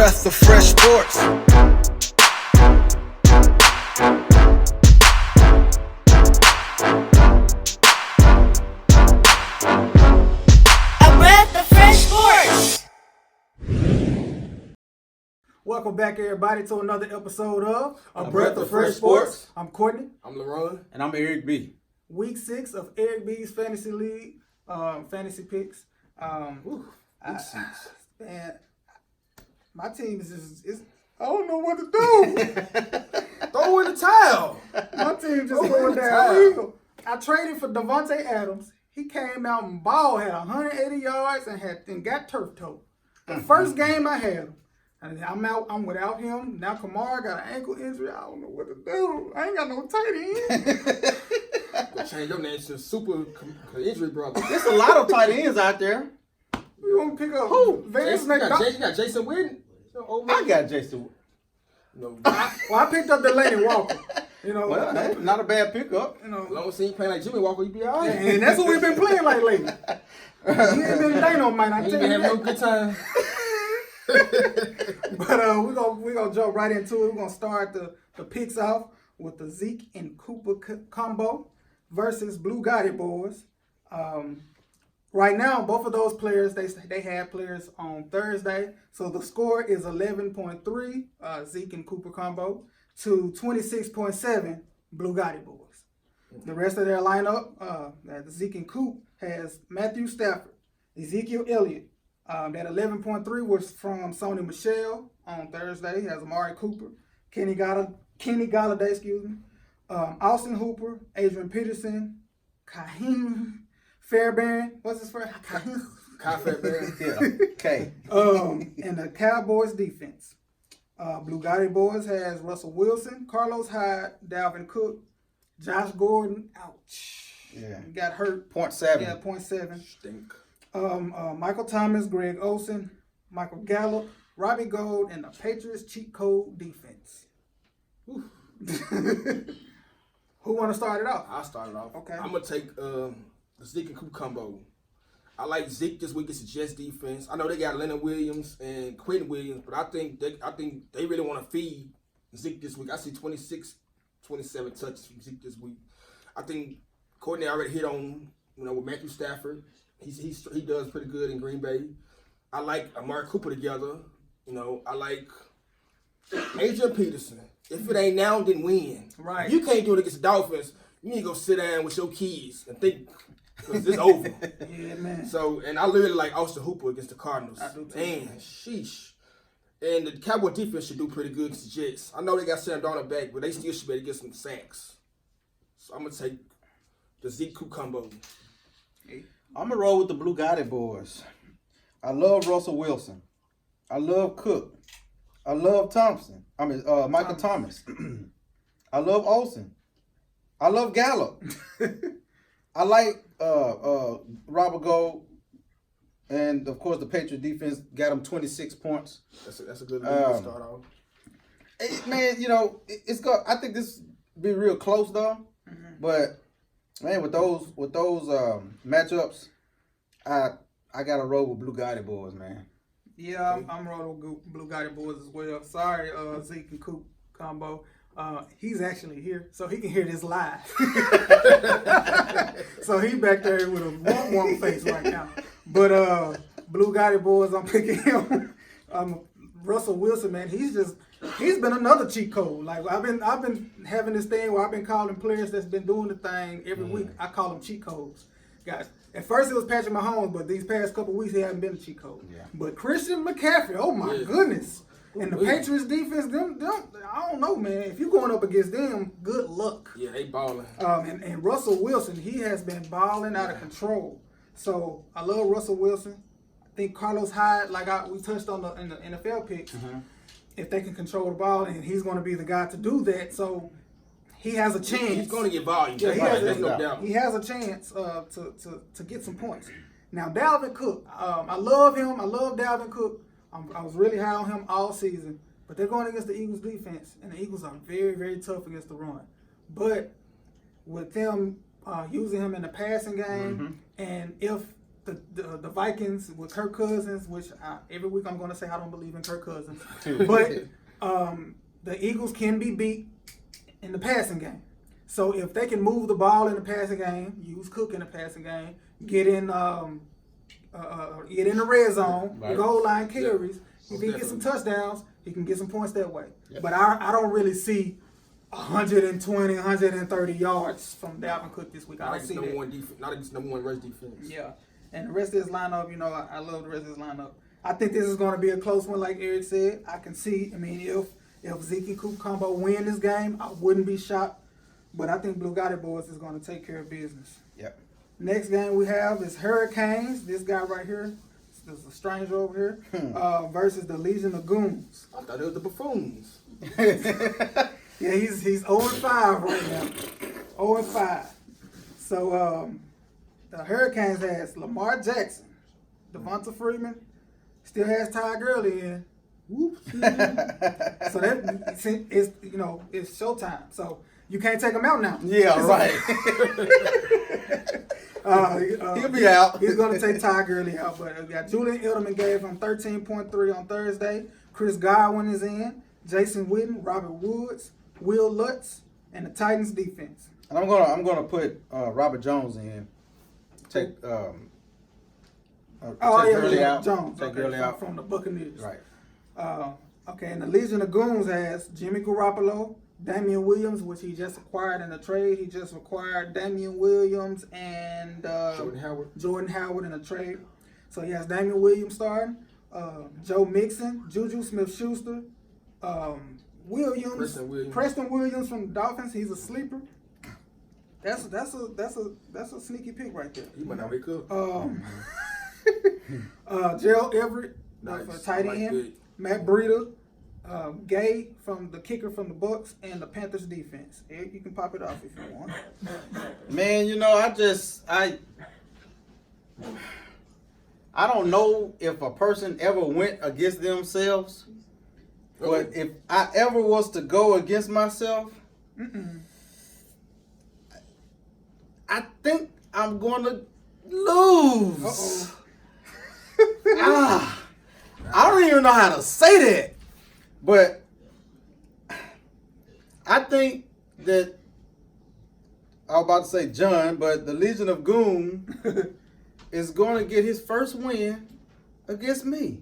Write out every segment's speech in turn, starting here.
breath of fresh sports. Welcome back, everybody, to another episode of A Breath of Fresh Sports. I'm Courtney. I'm LaRon. And I'm Eric B. Week 6 of Eric B's Fantasy League, fantasy picks. Man, my team is I don't know what to do. throw in the towel. My team just going down. I traded for Devontae Adams. He came out and ball, had 180 yards and got turf toe. The first game I had him. And I'm without him. Now Kamara got an ankle injury. I don't know what to do. I ain't got no tight end. Go change your name to Super Injury Brother. There's a lot of tight ends out there. You want to pick up Who? Vance You McDonald? got Jason Witten? I got Jason. No. I picked up Delaney Walker. You know, Well, not a bad pickup. you know, As long as he ain't playing like Jimmy Walker, you be all right. and that's what we've been playing like lately. He ain't been Dano, man. I You tell been you having no that. good time. But we're gonna jump right into it. We're gonna start the picks off with the Zeke and Cooper combo versus Blue Gotti boys. Right now, both of those players they had players on Thursday, so the score is 11.3 Zeke and Cooper combo to 26.7 Blue Gotti boys. The rest of their lineup, the Zeke and Coop has Matthew Stafford, Ezekiel Elliott. That 11.3 was from Sony Michel on Thursday. He has Amari Cooper, Kenny Galladay, Austin Hooper, Adrian Peterson, Kaheem Fairbairn. What's his first? Kyle Fairbairn. Yeah. Okay. And the Cowboys defense. Blue Gotti Boys has Russell Wilson, Carlos Hyde, Dalvin Cook, Josh Gordon. Ouch. Yeah. He got hurt. 0.7. Yeah, 0.7. Stink. Michael Thomas, Greg Olsen, Michael Gallup, Robbie Gould, and the Patriots cheat code defense. Who want to start it off? I'll start it off. Okay. I'm going to take the Zeke and Coop combo. I like Zeke this week against the Jets defense. I know they got Leonard Williams and Quentin Williams, but I think they really want to feed Zeke this week. I see 26, 27 touches from Zeke this week. I think Courtney already hit on, with Matthew Stafford. He does pretty good in Green Bay. I like Amari Cooper together. I like Adrian Peterson. If it ain't now, then when. Right. If you can't do it against the Dolphins, you need to go sit down with your kids and think, because it's over. Yeah, man. So, and I really like Austin Hooper against the Cardinals. I do too. Man, sheesh. And the Cowboy defense should do pretty good against the Jets. I know they got Sam Darnold back, but they still should be able to get some sacks. So I'm going to take the Zeke Coop combo. I'm going to roll with the Blue Gotti boys. I love Russell Wilson. I love Cook. I love Michael Thomas. I love Olsen. I love Gallup. I like Robert Gould. And, of course, the Patriot defense got him 26 points. That's a good way to start off. Man, I think this be real close, though. Mm-hmm. But, man, with those matchups, I got to roll with Blue Gotti boys, man. Yeah, I'm rolling with Blue Gotti boys as well. Sorry, Zeke and Coop combo. He's actually here, so he can hear this live. So he back there with a warm face right now. But Blue Gotti boys, I'm picking him. Russell Wilson, man, he's been another cheat code. Like I've been having this thing where I've been calling players that's been doing the thing every week. I call them cheat codes, guys. At first it was Patrick Mahomes, but these past couple weeks he hasn't been a cheat code. Yeah. But Christian McCaffrey, oh my goodness. And the Patriots defense, them, I don't know, man. If you're going up against them, good luck. Yeah, they balling. And Russell Wilson, he has been balling out of control. So I love Russell Wilson. I think Carlos Hyde, we touched on in the NFL picks, if they can control the ball, and he's going to be the guy to do that. So he has a chance. He's going to get volume. Yeah, there's no doubt. He has a chance to get some points. Now, Dalvin Cook, I love him. I love Dalvin Cook. I was really high on him all season. But they're going against the Eagles defense, and the Eagles are very, very tough against the run. But with them using him in the passing game, and if the Vikings with Kirk Cousins, which every week I'm going to say I don't believe in Kirk Cousins, but the Eagles can be beat in the passing game. So if they can move the ball in the passing game, use Cook in the passing game, get in the red zone, Right. goal line carries, if he gets some touchdowns, he can get some points that way. Yep. But I don't really see 120, 130 yards from Dalvin Cook this week. I don't see that. Not against number one rush defense. Yeah. And the rest of his lineup, I love the rest of his lineup. I think this is going to be a close one, like Eric said. I can see, if Zeke and Coop combo win this game, I wouldn't be shocked. But I think Blue Gotti Boys is going to take care of business. Yep. Next game we have is Hurricanes. This guy right here, there's a stranger over here, versus the Legion of Goons. I thought it was the Buffoons. Yeah, he's 0-5 right now. 0-5. So the Hurricanes has Lamar Jackson, Devonta Freeman, still has Ty Gurley in. Whoops. So that it's showtime. So you can't take him out now. Yeah, right. He'll be out. He's going to take Ty Gurley out. But we got Julian Edelman gave him 13.3 on Thursday. Chris Godwin is in. Jason Witten, Robert Woods, Will Lutz, and the Titans defense. And I'm gonna put Robert Jones in. Take Gurley out. Jones. Take Gurley out from the Buccaneers. Right. Okay, and the Legion of Goons has Jimmy Garoppolo, Damian Williams, which he just acquired in a trade. He just acquired Damian Williams and Jordan Howard in a trade. So he has Damian Williams starting, Joe Mixon, Juju Smith-Schuster, Preston Williams from the Dolphins. He's a sleeper. That's a sneaky pick right there. He might not wake up. Gerald Everett Nice. for tight end. Good. Matt Breida, Gay from the kicker from the Bucks, and the Panthers defense. Eric, you can pop it off if you want. Man, I don't know if a person ever went against themselves, but if I ever was to go against myself, I think I'm gonna lose. I don't even know how to say that, but I think that I was about to say John, but the Legion of Goon is going to get his first win against me.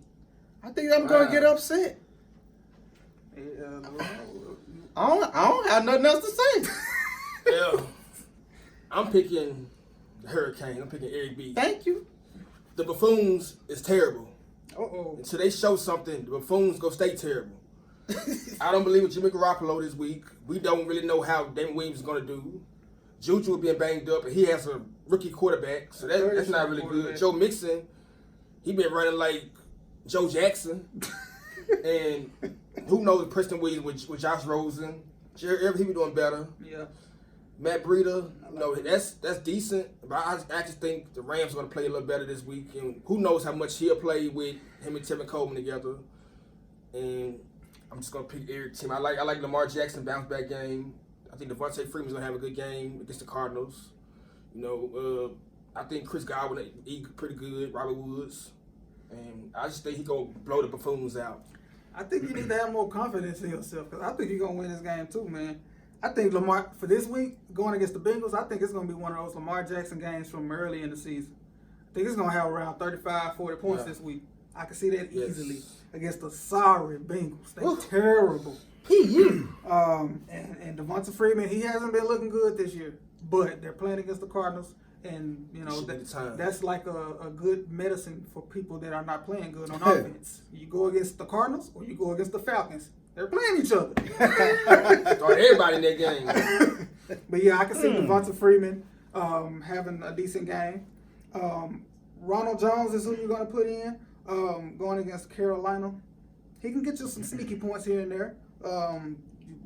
I think I'm going to get upset. I don't have nothing else to say. Yeah, I'm picking the Hurricane. I'm picking Eric B. Thank you. The Buffoons is terrible. Uh-oh. Until they show something, the Buffoons go stay terrible. I don't believe in Jimmy Garoppolo this week. We don't really know how Damian Williams is going to do. Juju being banged up, and he has a rookie quarterback, so that's not really good. Joe Mixon, he been running like Joe Jackson. And who knows Preston Williams with Josh Rosen. He be doing better. Yeah. Matt Breida, that's decent, but I just think the Rams are going to play a little better this week, and who knows how much he'll play with him and Tevin Coleman together. And I'm just going to pick Eric team. I like Lamar Jackson bounce back game. I think Devontae Freeman's going to have a good game against the Cardinals. I think Chris Godwin is pretty good, Robert Woods, and I just think he's going to blow the Buffoons out. I think you need to have more confidence in yourself, because I think you're going to win this game too, man. I think Lamar, for this week, going against the Bengals, I think it's going to be one of those Lamar Jackson games from early in the season. I think it's going to have around 35, 40 points this week. I can see that easily against the sorry Bengals. They're terrible. And Devonta Freeman, he hasn't been looking good this year, but they're playing against the Cardinals, and that's like a good medicine for people that are not playing good on offense. You go against the Cardinals or you go against the Falcons. They're playing each other. Start everybody in that game. But yeah, I can see Devonta Freeman having a decent game. Ronald Jones is who you're going to put in going against Carolina. He can get you some sneaky points here and there.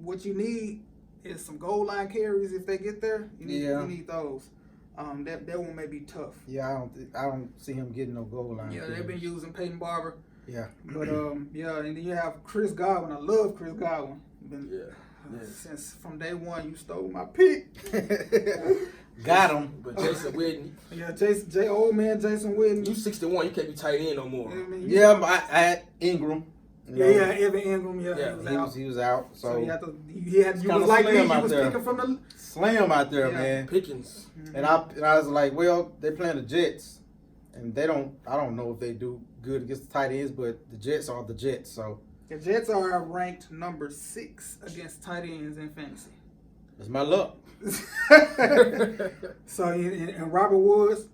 What you need is some goal line carries if they get there. You need those. That one may be tough. Yeah, I don't see him getting no goal line. Yeah, they've been using Peyton Barber. Yeah. But and then you have Chris Godwin. I love Chris Godwin. Since from day one you stole my pick. Got him. But Jason Witten, Yeah, old man Jason Witten. you 61, you can't be tight end no more. You know what I mean? Yeah, but I had Ingram. You know, Yeah, Evan Ingram. Yeah, Yeah, he was out. So So you was kinda like me. slim You out was there. picking from the. slam out there, Yeah. man. Pickens. And I was like, well, they're playing the Jets, and I don't know if they do good against the tight ends, but the Jets are the Jets, so The Jets are ranked number 6 against tight ends in fantasy. it's my luck. So and Robert Woods,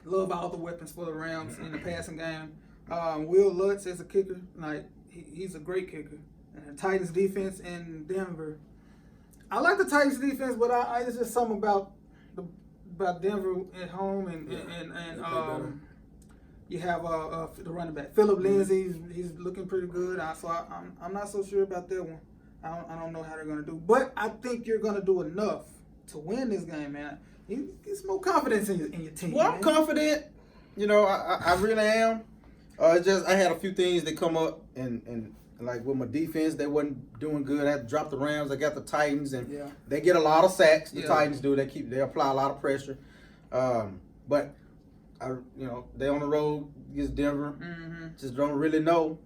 love all the weapons for the Rams in the passing game. Will Lutz is a kicker. Like he's a great kicker. And the Titans defense in Denver. I like the Titans defense, but it's just something about Denver at home and you have the running back Philip Lindsay. He's looking pretty good. So I'm not so sure about that one. I don't know how they're gonna do, but I think you're gonna do enough to win this game, man. You get some more confidence in your team. Well, man. I'm confident. You know, I really am. It's just I had a few things that come up and like with my defense, they wasn't doing good. I had to drop the Rams. I got the Titans, and Yeah. they get a lot of sacks. The Yeah. Titans do. They apply a lot of pressure. But they on the road against Denver. Mm-hmm. Just don't really know.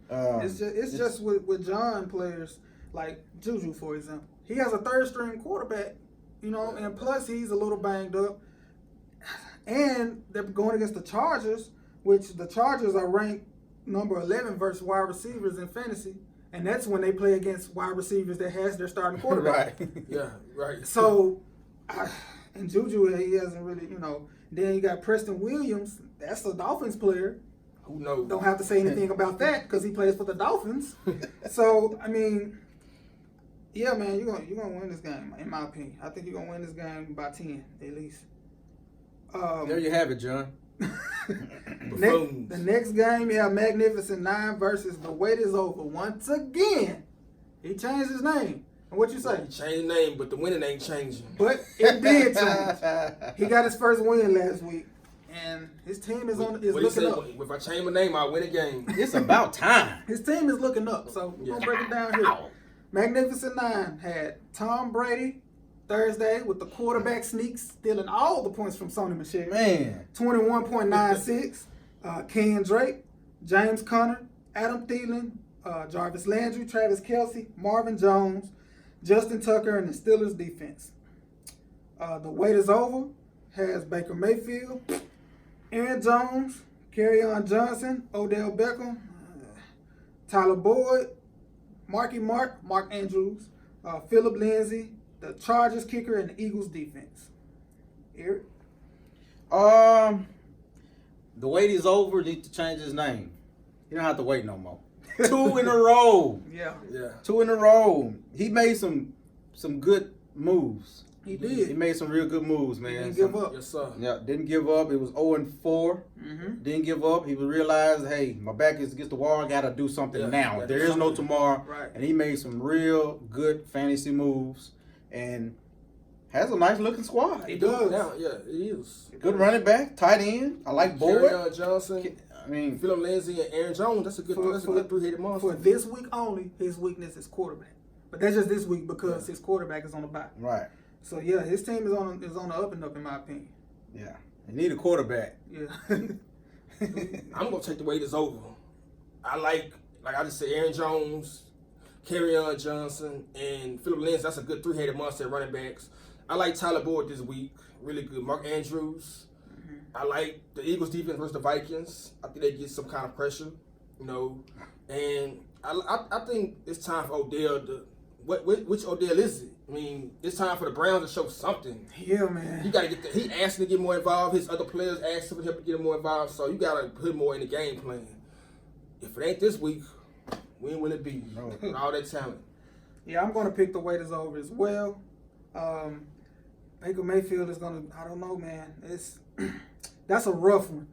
It's just with John players like Juju, for example. He has a third string quarterback, and plus he's a little banged up. And they're going against the Chargers, which the Chargers are ranked number 11 versus wide receivers in fantasy. And that's when they play against wide receivers that has their starting quarterback. right. Yeah, right. So, and Juju, he hasn't really, Then you got Preston Williams. That's a Dolphins player. Who knows? Don't have to say anything about that because he plays for the Dolphins. So, I mean, yeah, man, you're gonna win this game, in my opinion. I think you're gonna win this game by 10 at least. There you have it, John. The next game, you have Magnificent 9 versus The Wait Is Over. Once again, he changed his name. And what you say? He changed the name, but the winning ain't changing. But it did change. He got his first win last week, and his team is looking up. If I change my name, I'll win a game. It's about time. His team is looking up, so we're gonna break it down here. Magnificent 9 had Tom Brady Thursday with the quarterback sneak, stealing all the points from Sony Michel. Man. 21.96. Ken Drake, James Conner, Adam Thielen, Jarvis Landry, Travis Kelce, Marvin Jones, Justin Tucker, and the Steelers defense. The Wait Is Over has Baker Mayfield, Aaron Jones, Kerryon Johnson, Odell Beckham, Tyler Boyd, Mark Andrews, Philip Lindsay, the Chargers kicker, and the Eagles defense. Eric? The wait is over. Need to change his name. You don't have to wait no more. 2 in a row. Yeah. Yeah. 2 in a row. He made some good moves. He did. He made some real good moves, man. He didn't give up. Yes, sir. Yeah, didn't give up. It was 0-4. Mm-hmm. Didn't give up. He realized, hey, my back is against the wall. I got to do something Yeah, now. gotta There do is no something. tomorrow. Right. And he made some real good fantasy moves and has a nice looking squad. He does. Now, yeah, it is. Good running back, tight end. I like Boyd. Kerryon Johnson, I mean, Philip Lindsay, and Aaron Jones. That's a good three-headed monster. For this week only, his weakness is quarterback. But that's just this week because his quarterback is on the bye. right. So yeah, his team is on the up and up in my opinion. Yeah. They need a quarterback. Yeah. I'm gonna take the wait is over. I like I just said, Aaron Jones, Kerryon Johnson, and Philip Lindsay. That's a good three-headed monster at running backs. I like Tyler Boyd this week. Really good. Mark Andrews. Mm-hmm. I like the Eagles defense versus the Vikings. I think they get some kind of pressure, And I think it's time for Odell to. Which Odell is it? I mean, it's time for the Browns to show something. Yeah, man. You got to get he asked to get more involved. His other players asked him to help get more involved. So you got to put more in the game plan. If it ain't this week, when will it be? No. With all that talent. Yeah, I'm going to pick the wait is over as well. Baker Mayfield is going to, I don't know, man. That's a rough one.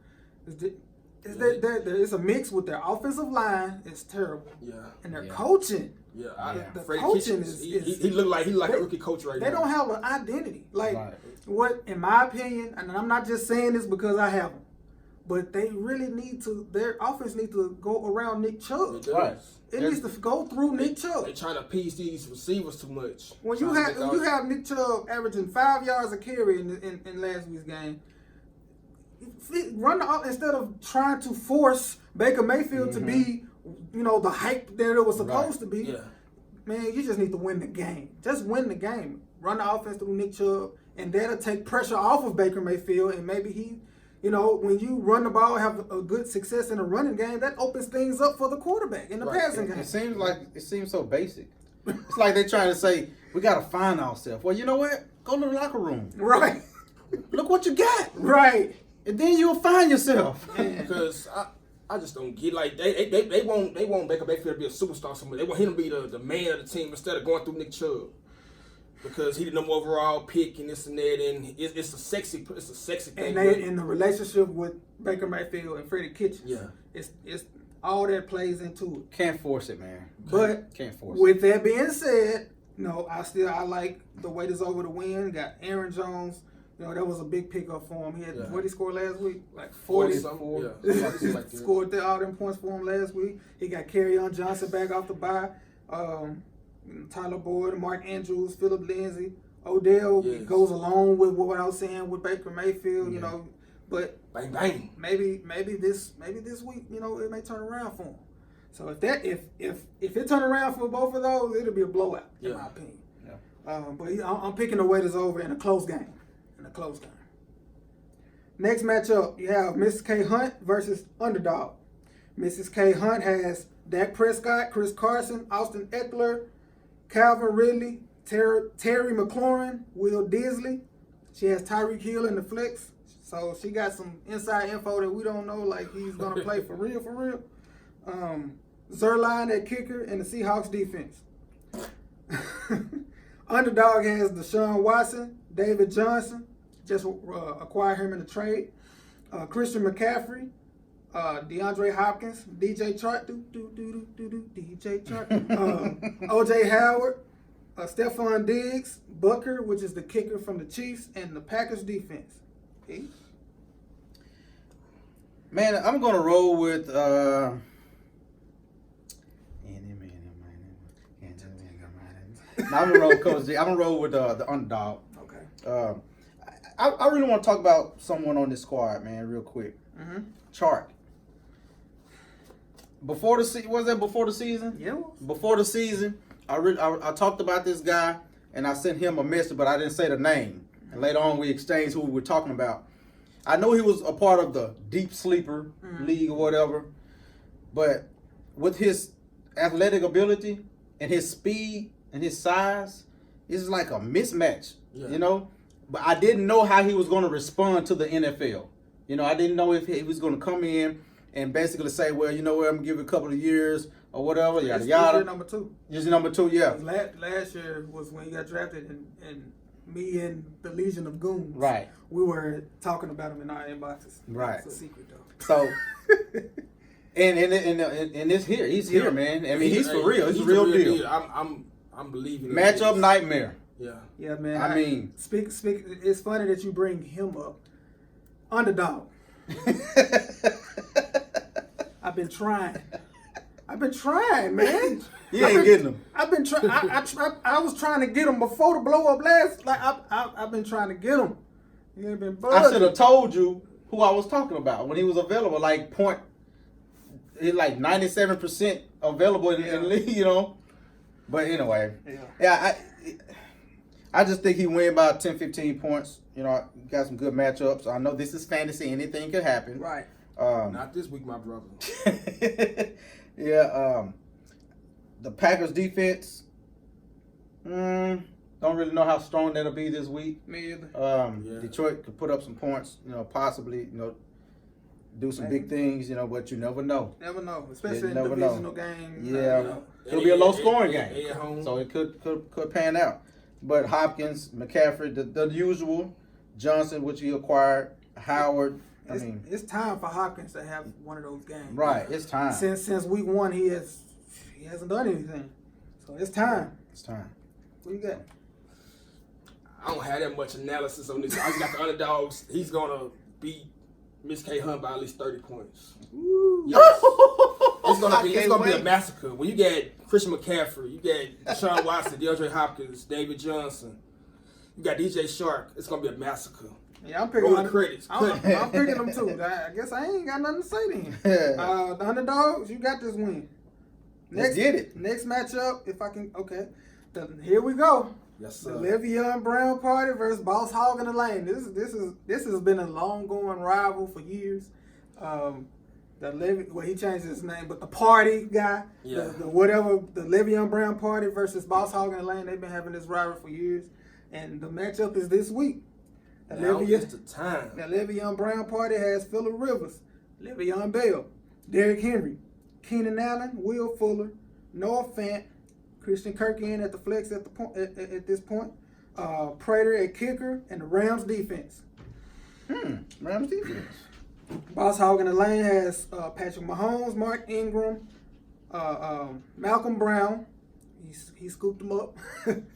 It's a mix with their offensive line. It's terrible. Yeah. And their Yeah. coaching. Yeah. The Freddie coaching Kitchens, is he look like a rookie coach right now. They don't have an identity. Like, Right. what, in my opinion, and I'm not just saying this because I have them, but they really need to. Their offense needs to go around Nick Chubb. It does. Right. It needs to go through Nick They Chubb. trying to piece these receivers too much. When you have Nick Chubb averaging 5 yards a carry in last week's game, instead of trying to force Baker Mayfield to be, the hype that it was supposed to be. Yeah. Man, you just need to win the game. Just win the game. Run the offense through Nick Chubb, and that'll take pressure off of Baker Mayfield, and maybe he. When you run the ball, have a good success in a running game, that opens things up for the quarterback in the passing game. It seems so basic. It's like they're trying to say, we got to find ourselves. Well, you know what? Go to the locker room. Right. Look what you got. Right. And then you'll find yourself. Because I just don't get like they want Baker Mayfield to be a superstar somewhere. They want him to be the man of the team instead of going through Nick Chubb. Because he the number overall pick and this and that, and it's a sexy thing. And the relationship with Baker Mayfield and Freddie Kitchens, Yeah. it's all that plays into it. Can't force it, man. But Can't force it. with that being said, I like the wait is over to win. Got Aaron Jones. That was a big pickup for him. He had what he scored last week, like 44. Yeah. Scored all them points for him last week. He got Kerryon Johnson back off the bye. Tyler Boyd, Mark Andrews, Phillip Lindsay, Odell goes along with what I was saying with Baker Mayfield, but Bang bang. maybe this week, it may turn around for him. So if it turn around for both of those, it'll be a blowout in my opinion. Yeah. But I'm picking the wait is over in a close game. Next matchup, you have Mrs. K Hunt versus Underdog. Mrs. K Hunt has Dak Prescott, Chris Carson, Austin Eckler, Calvin Ridley, Terry McLaurin, Will Disley. She has Tyreek Hill in the flex. So she got some inside info that we don't know, like he's going to play for real. Zerline at kicker and the Seahawks defense. Underdog has Deshaun Watson, David Johnson, just acquired him in a trade. Christian McCaffrey, DeAndre Hopkins, DJ Chark, DJ Chark, OJ Howard, Stephon Diggs, Booker, which is the kicker from the Chiefs, and the Packers defense. Okay. Man, I'm gonna roll with I'm gonna roll Coach G. I'm gonna roll with the Underdog. Okay. I really want to talk about someone on this squad, man, real quick. Mm-hmm. Chark. Before the season? Yeah. Before the season, I talked about this guy and I sent him a message, but I didn't say the name. And later on, we exchanged who we were talking about. I know he was a part of the deep sleeper league or whatever, but with his athletic ability and his speed and his size, it's like a mismatch, But I didn't know how he was going to respond to the NFL. I didn't know if he was going to come in and basically say, well, I'm going to give it a couple of years or whatever, yada, yada. He's number two. He's number two, yeah. Last year was when he got drafted, and me and the Legion of Goons, Right. we were talking about him in our inboxes. Right. It's a secret, though. So, and it's here. He's here, man. I mean, he's for real. He's a real deal. I'm believing. Matchup nightmare. Yeah. Yeah, man. I mean, speak. It's funny that you bring him up. Underdog. I've been trying, man. You ain't getting him. I've been trying. I was trying to get him before the blow up last. Like I've been trying to get him. He ain't been buzzing. I should have told you who I was talking about when he was available. He's like 97% available in the league, But anyway, I just think he win by 10, 15 points. Got some good matchups. I know this is fantasy. Anything could happen. Right. Not this week, my brother. The Packers defense, don't really know how strong that'll be this week. Me either. Detroit could put up some points, possibly, do some big things, but you never know. Never know, especially in divisional games. Yeah, it'll be a low scoring game, so it could pan out. But Hopkins, McCaffrey, the usual, Johnson, which he acquired, Howard. It's time for Hopkins to have one of those games. Right, it's time. Since week one, he hasn't done anything, so it's time. It's time. What you got? I don't have that much analysis on this. I just got the Underdogs. He's gonna beat Miss K Hunt by at least 30 points. Ooh. Yes. It's gonna be a wait. massacre. When you get Christian McCaffrey, you get Deshaun Watson, DeAndre Hopkins, David Johnson, you got DJ Shark. It's gonna be a massacre. Yeah, I'm picking Roll the credits. I'm picking them too. I guess I ain't got nothing to say then. The underdogs, you got this win. Let's get it. Next matchup, if I can. Okay, here we go. Yes, The sir. Le'Veon Brown party versus Boss Hog in the Lane. This has been a long going rival for years. He changed his name, but the party guy, Yeah. the Le'Veon Brown party versus Boss Hog in the Lane. They've been having this rival for years, and the matchup is this week. Now is the time. The Le'Veon Brown party has Phillip Rivers, Le'Veon Bell, Derrick Henry, Keenan Allen, Will Fuller, Noah Fant, Christian Kirk in at the flex at this point, Prater at kicker, and the Rams defense. Rams defense. Boss Hog in the Lane has Patrick Mahomes, Mark Ingram, Malcolm Brown. He scooped him up.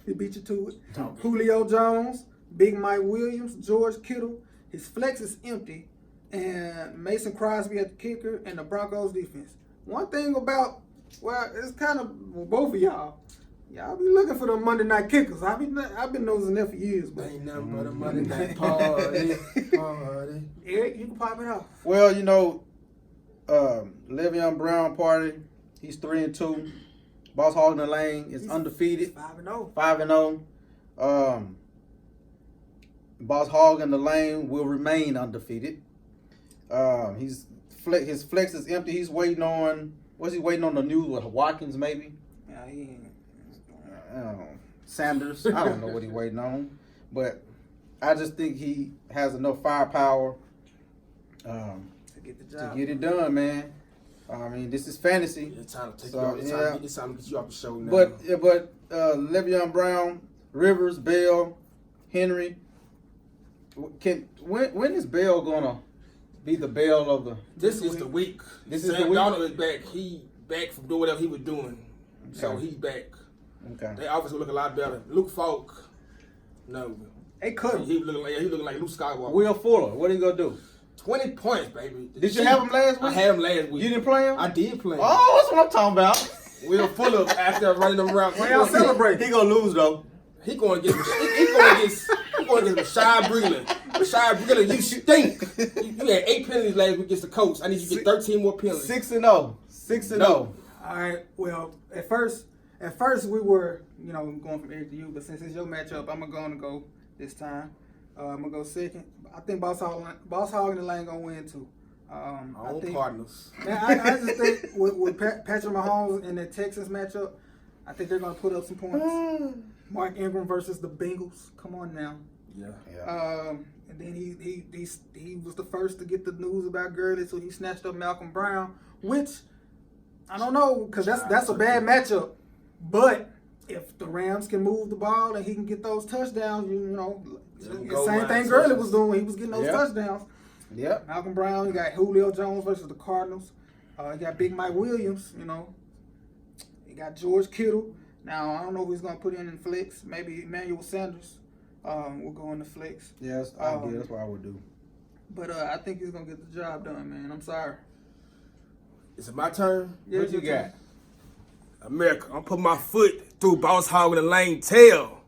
He beat you to it. Julio Jones, Big Mike Williams, George Kittle. His flex is empty. And Mason Crosby at the kicker and the Broncos defense. One thing about, it's kind of both of y'all. Y'all be looking for the Monday night kickers. I've been nosing there for years. But Ain't nothing but a Monday night party. Eric, you can pop it off. Well, Le'Veon Brown party. He's 3-2. Boss Hog in the Lane is undefeated. 5-0. 5-0. Boss Hog in the Lane will remain undefeated. His flex is empty. He's waiting on. What's he waiting on the news with Watkins maybe? Yeah, he ain't. Sanders. I don't know what he's waiting on, but I just think he has enough firepower To get the to job. get it done, man. I mean, this is fantasy. It's time to take So, you off. It's yeah. time to get you off the show now. But Le'Veon Brown, Rivers, Bell, Henry. When is Bell gonna be the Bell of the? this is the week. This is Sam the week? Darnold is back. He back from doing whatever he was doing. So Okay. he's back. Okay. They obviously look a lot better. Luke Falk, no. They cut him. He looking like Luke Skywalker. Will Fuller, what are you gonna do? 20 points, baby. Did you have him last week? I had him last week. You didn't play him? I did play him. Oh, that's what I'm talking about. Will Fuller after running them around. Why y'all celebrate? He gonna lose though. He going to get Rashad Breeland. Rashad Breeland, you stink. You had 8 penalties last week against the Colts. I need you to get 13 more penalties. 6-0. 6-0. No. All right. Well, at first we were, going from Eric to you, but since it's your matchup, I'm gonna go this time. I'm gonna go second. I think Boss Hog in the Lane gonna win too. I think Cardinals. Man, I just think with Patrick Mahomes in the Texans matchup, I think they're gonna put up some points. Mark Ingram versus the Bengals. Come on now. Yeah. And then he was the first to get the news about Gurley, so he snatched up Malcolm Brown, which I don't know because that's a bad matchup. But if the Rams can move the ball and he can get those touchdowns, the same thing Gurley was doing. He was getting those touchdowns. Yep. Malcolm Brown. You got Julio Jones versus the Cardinals. You got Big Mike Williams. You got George Kittle. Now I don't know who he's gonna put in flex. Maybe Emmanuel Sanders will go in the flex. Yes, that's what I would do. But I think he's gonna get the job done, man. I'm sorry. Is it my turn? Yeah, What you it's your got? turn. America, I'm putting my foot through Boss Hog in the Lane tail.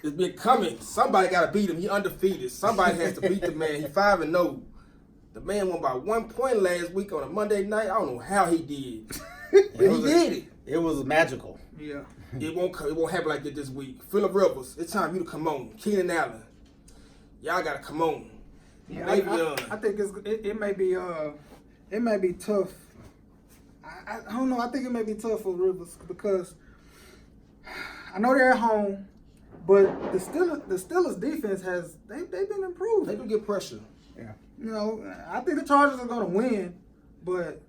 It's been coming. Somebody got to beat him. He undefeated. Somebody has to beat the man. He 5-0. The man won by 1 point last week on a Monday night. I don't know how he did, but he did it. It was magical. Yeah. It won't happen like that this week. Phillip Rivers, it's time for you to come on. Keenan Allen, y'all gotta come on. Yeah, Le'Veon. I think it may be tough. I don't know. I think it may be tough for Rivers because I know they're at home, but the Steelers defense they've been improved. They do get pressure. Yeah. I think the Chargers are going to win, but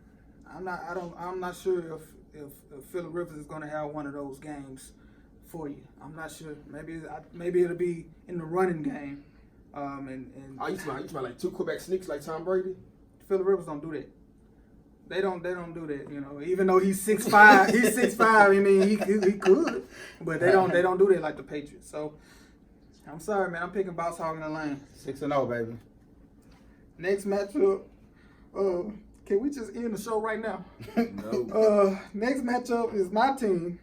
I'm not sure if Phillip Rivers is going to have one of those games for you. I'm not sure. Maybe it'll be in the running game. Oh, you smell like 2 quarterback sneaks like Tom Brady? Phillip Rivers don't do that. They don't do that. Even though he's 6'5", he's 6'5". I mean, he could, but they don't do that like the Patriots. So I'm sorry, man. I'm picking Boss Hog in the Lane. 6-0, baby. Next matchup. Can we just end the show right now? No. Next matchup is my team.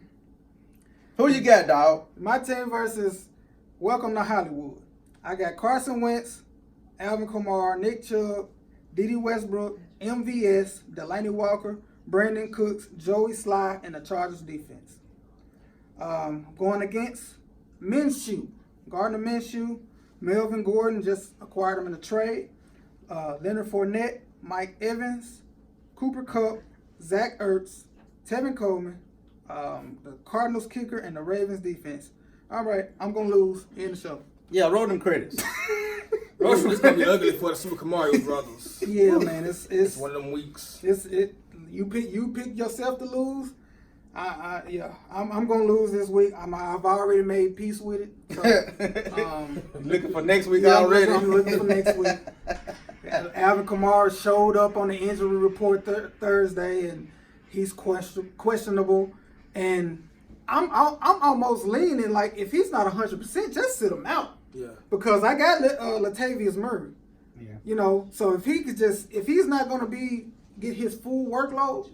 Who you got, dog? My team versus Welcome to Hollywood. I got Carson Wentz, Alvin Kamara, Nick Chubb, Dede Westbrook, MVS, Delaney Walker, Brandon Cooks, Joey Sly, and the Chargers defense. Going against Minshew, Gardner Minshew, Melvin Gordon just acquired him in a trade. Leonard Fournette, Mike Evans, Cooper Kupp, Zach Ertz, Tevin Coleman, the Cardinals kicker, and the Ravens defense. All right, I'm gonna lose. End the show. Yeah, roll them credits. It's gonna be ugly for the Super Mario Brothers. Yeah, man, it's One of them weeks. You pick yourself to lose. I'm gonna lose this week. I've already made peace with it. So, Looking for next week yeah, already. I'm looking for next week. Alvin Kamara showed up on the injury report Thursday, and he's questionable. And I'm almost leaning like if he's not 100%, just sit him out. Yeah. Because I got Latavius Murray. Yeah. You know, so if he's not gonna get his full workload,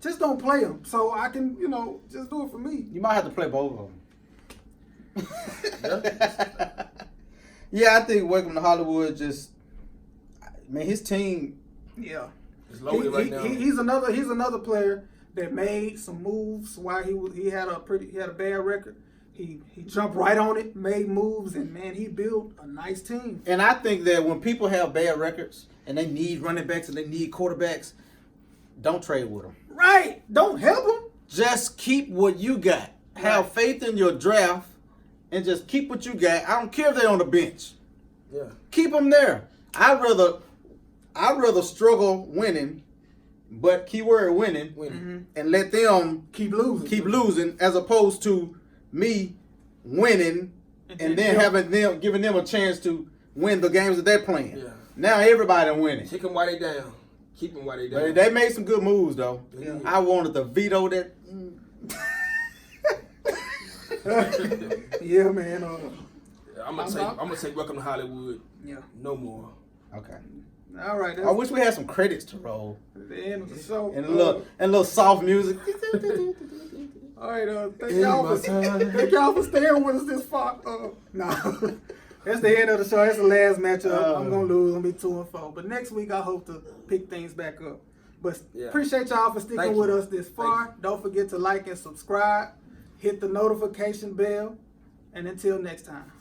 just don't play him. So I can, just do it for me. You might have to play both of them. Yeah, I think Welcome to Hollywood his team. Yeah. It's loaded right now. He's another player that made some moves while he had a bad record. He jumped right on it, made moves, and man, he built a nice team. And I think that when people have bad records and they need running backs and they need quarterbacks, don't trade with them. Right. Don't help him. Just keep what you got. Have faith in your draft and just keep what you got. I don't care if they're on the bench. Yeah. Keep them there. I'd rather struggle winning, but keyword winning, and let them Keep losing. as opposed to me winning and then giving them a chance to win the games that they're playing. Yeah. Now everybody winning. Kick them while they down. Keep them while they down. But they made some good moves though. Yeah. I wanted to veto that. Yeah, man. I'm gonna take Welcome to Hollywood. Yeah. No more. Okay. All right. I wish we had some credits to roll That's the end of the show. and a little soft music. All right. Thank y'all for staying with us this far. No. That's the end of the show. That's the last matchup. I'm gonna lose. I'm gonna be 2-4. But next week I hope to pick things back up. But appreciate y'all for sticking with us this far. Don't forget to like and subscribe. Hit the notification bell. And until next time.